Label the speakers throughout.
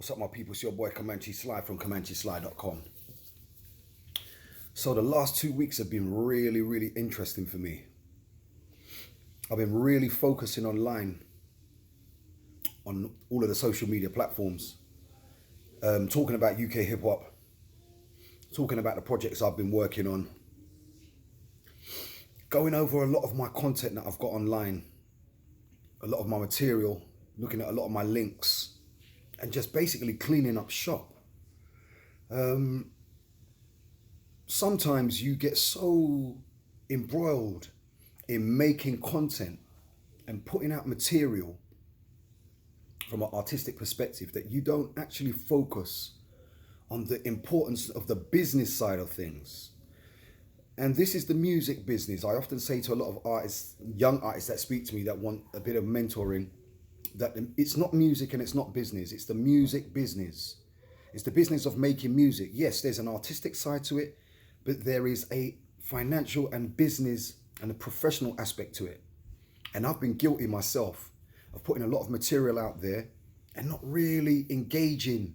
Speaker 1: What's up, my people? It's your boy Kamanchi Sly from KamanchiSly.com. So the last 2 weeks have been really interesting for me. I've been really focusing online on all of the social media platforms, talking about UK hip hop, talking about the projects I've been working on, going over a lot of my content that I've got online, a lot of my material, looking at a lot of my links, and just basically cleaning up shop. Sometimes you get so embroiled in making content and putting out material from an artistic perspective that you don't actually focus on the importance of the business side of things. And this is the music business. I often say to a lot of artists, young artists that speak to me that want a bit of mentoring, that it's not music and it's not business, it's the music business. It's the business of making music. Yes, there's an artistic side to it, but there is a financial and business and a professional aspect to it. And I've been guilty myself of putting a lot of material out there and not really engaging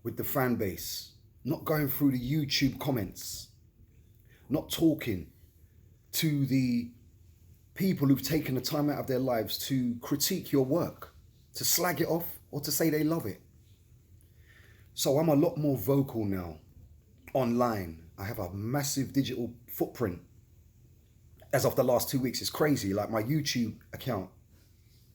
Speaker 1: with the fan base, not going through the YouTube comments, not talking to the people who've taken the time out of their lives to critique your work, to slag it off or to say they love it. So I'm a lot more vocal now online. I have a massive digital footprint. As of the last 2 weeks, it's crazy. Like my YouTube account,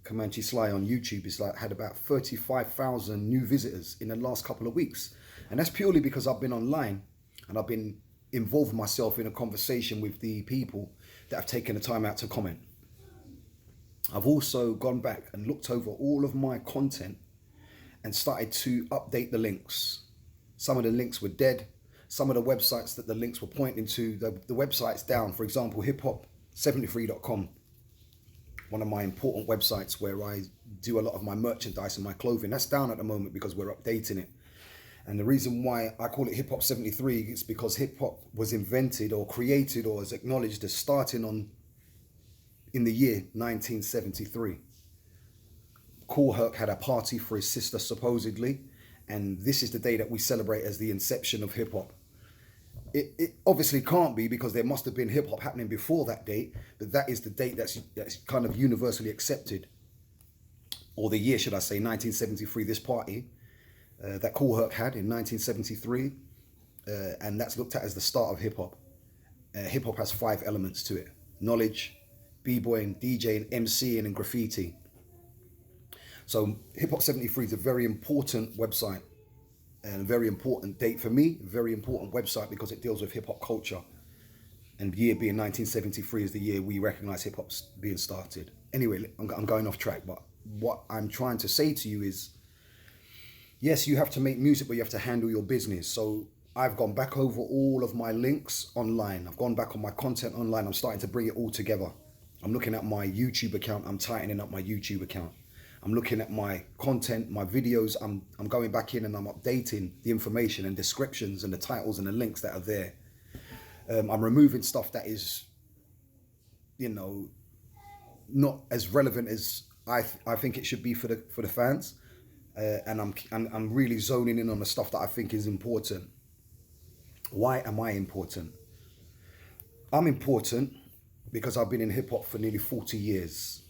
Speaker 1: Kamanchi Sly on YouTube, is like had about 35,000 new visitors in the last couple of weeks. And that's purely because I've been online and I've been involved myself in a conversation with the people that have taken the time out to comment. I've also gone back and looked over all of my content and started to update the links. Some of the links were dead. Some of the websites that the links were pointing to, the website's down. For example, hiphop73.com, one of my important websites where I do a lot of my merchandise and my clothing, that's down at the moment because we're updating it. And the reason why I call it Hip Hop 73 is because hip hop was invented or created or is acknowledged as starting in the year 1973. Kool Herc had a party for his sister supposedly, and this is the day that we celebrate as the inception of hip hop. It obviously can't be because there must have been hip hop happening before that date, but that is the date that's kind of universally accepted, or the year, should I say, 1973, this party that Kool Herc had in 1973, and that's looked at as the start of hip hop. Hip hop has 5 elements to it: knowledge, b-boying, DJing, MCing, and graffiti. So Hip Hop 73 is a very important website and a very important date for me, a very important website because it deals with hip hop culture. And the year being 1973 is the year we recognize hip hop's being started. Anyway, I'm going off track, but what I'm trying to say to you is, yes, you have to make music, but you have to handle your business. So I've gone back over all of my links online. I've gone back on my content online. I'm starting to bring it all together. I'm looking at my YouTube account. I'm tightening up my YouTube account. I'm looking at my content, my videos. I'm going back in and I'm updating the information and descriptions and the titles and the links that are there. I'm removing stuff that is, not as relevant as I think it should be for the fans. And I'm really zoning in on the stuff that I think is important. Why am I important? I'm important because I've been in hip hop for nearly 40 years.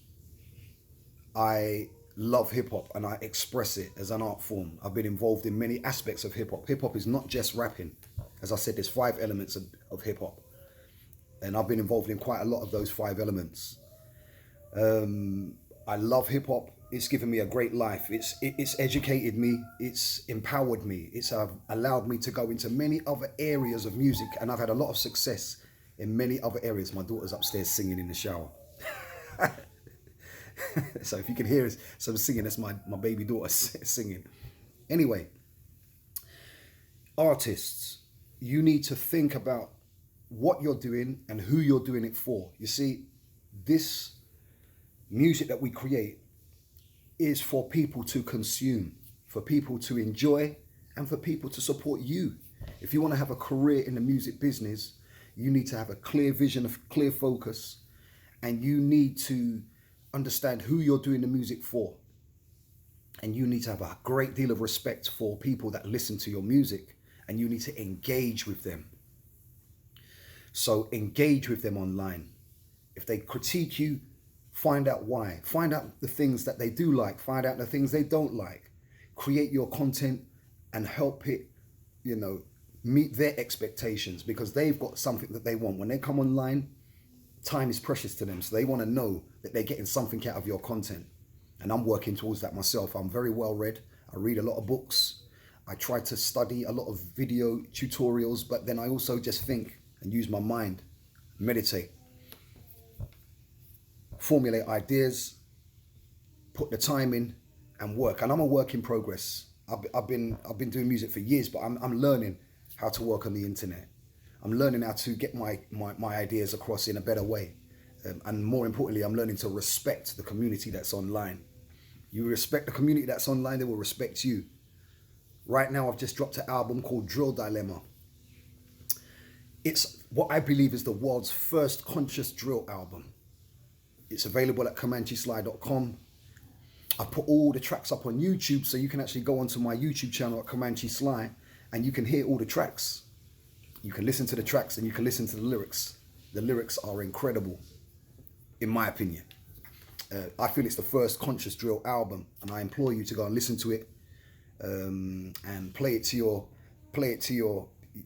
Speaker 1: I love hip hop and I express it as an art form. I've been involved in many aspects of hip hop. Hip hop is not just rapping. As I said, there's 5 elements of hip hop. And I've been involved in quite a lot of those 5 elements. I love hip hop. It's given me a great life. It's educated me. It's empowered me. It's allowed me to go into many other areas of music, and I've had a lot of success in many other areas. My daughter's upstairs singing in the shower. So if you can hear some singing, that's my baby daughter singing. Anyway, artists, you need to think about what you're doing and who you're doing it for. You see, this music that we create is for people to consume, for people to enjoy, and for people to support you. If you want to have a career in the music business, you need to have a clear vision, a clear focus, and you need to understand who you're doing the music for. And you need to have a great deal of respect for people that listen to your music, and you need to engage with them. So engage with them online. If they critique you, find out why. Find out the things that they do like. Find out the things they don't like. Create your content and help it, meet their expectations, because they've got something that they want. When they come online, time is precious to them. So they want to know that they're getting something out of your content. And I'm working towards that myself. I'm very well read. I read a lot of books. I try to study a lot of video tutorials, but then I also just think and use my mind, meditate, formulate ideas, put the time in and work. And I'm a work in progress. I've been doing music for years, but I'm learning how to work on the internet. I'm learning how to get my ideas across in a better way. And more importantly, I'm learning to respect the community that's online. You respect the community that's online, they will respect you. Right now, I've just dropped an album called Drill Dilemma. It's what I believe is the world's first conscious drill album. It's available at KamanchiSly.com. I put all the tracks up on YouTube, so you can actually go onto my YouTube channel at Kamanchi Sly and you can hear all the tracks. You can listen to the tracks and you can listen to the lyrics. The lyrics are incredible, in my opinion. I feel it's the first conscious drill album, and I implore you to go and listen to it and play it to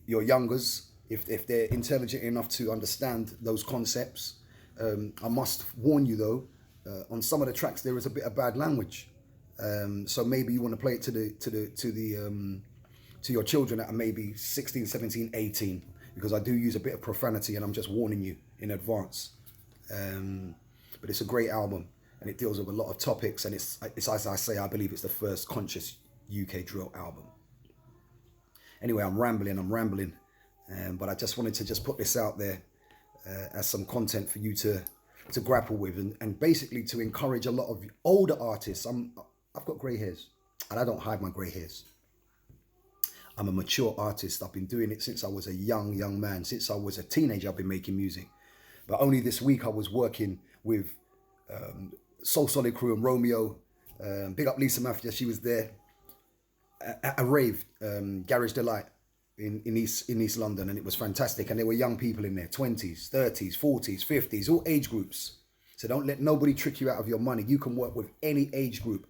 Speaker 1: your youngers if they're intelligent enough to understand those concepts. I must warn you though, on some of the tracks there is a bit of bad language, so maybe you want to play it to your children that are maybe 16, 17, 18, because I do use a bit of profanity, and I'm just warning you in advance. But it's a great album, and it deals with a lot of topics, and it's as I say, I believe it's the first conscious UK drill album. Anyway, I'm rambling, but I just wanted to just put this out there as some content for you to grapple with, and basically to encourage a lot of older artists. I've got grey hairs, and I don't hide my grey hairs. I'm a mature artist. I've been doing it since I was a young man. Since I was a teenager, I've been making music. But only this week I was working with Soul Solid Crew and Romeo. Big up Lisa Mafia, she was there at a rave, Garage Delight in East London, and it was fantastic. And there were young people in there, 20s, 30s, 40s, 50s, all age groups. So don't let nobody trick you out of your money. You can work with any age group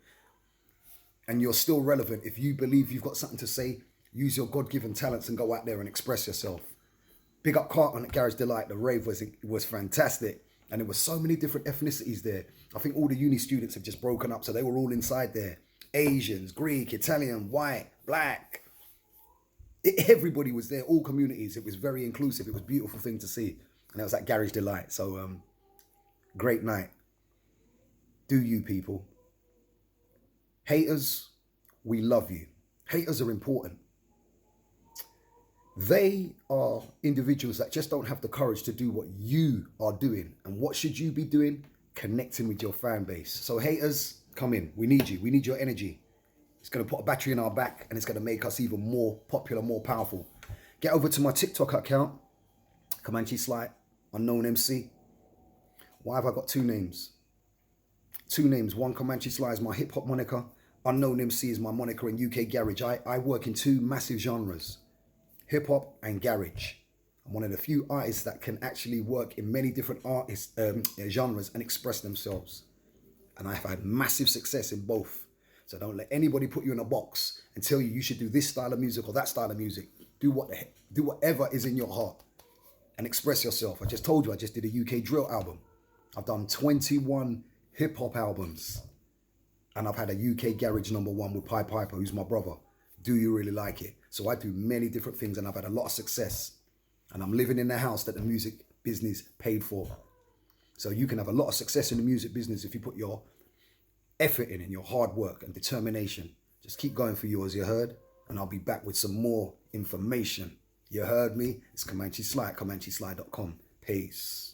Speaker 1: and you're still relevant. If you believe you've got something to say, use your God-given talents and go out there and express yourself. Big up Carton at Garage Delight. The rave was fantastic. And there were so many different ethnicities there. I think all the uni students have just broken up, so they were all inside there. Asians, Greek, Italian, white, black. Everybody was there, all communities. It was very inclusive. It was a beautiful thing to see. And it was at Garage Delight. So great night. Do you people. Haters, we love you. Haters are important. They are individuals that just don't have the courage to do what you are doing. And what should you be doing? Connecting with your fan base. So haters, come in. We need you. We need your energy. It's going to put a battery in our back, and it's going to make us even more popular, more powerful. Get over to my TikTok account, Kamanchi Sly, Unknown MC. Why have I got two names? Two names. One, Kamanchi Sly, is my hip hop moniker. Unknown MC is my moniker in UK Garage. I work in two massive genres, hip hop and garage. I'm one of the few artists that can actually work in many different genres and express themselves. And I've had massive success in both. So don't let anybody put you in a box and tell you should do this style of music or that style of music. Do whatever is in your heart and express yourself. I just told you I just did a UK drill album. I've done 21 hip hop albums. And I've had a UK Garage #1 with Piper, who's my brother. Do you really like it? So I do many different things, and I've had a lot of success. And I'm living in the house that the music business paid for. So you can have a lot of success in the music business if you put your effort in and your hard work and determination. Just keep going for yours, you heard? And I'll be back with some more information. You heard me? It's Kamanchi Sly at KamanchiSly.com. Peace.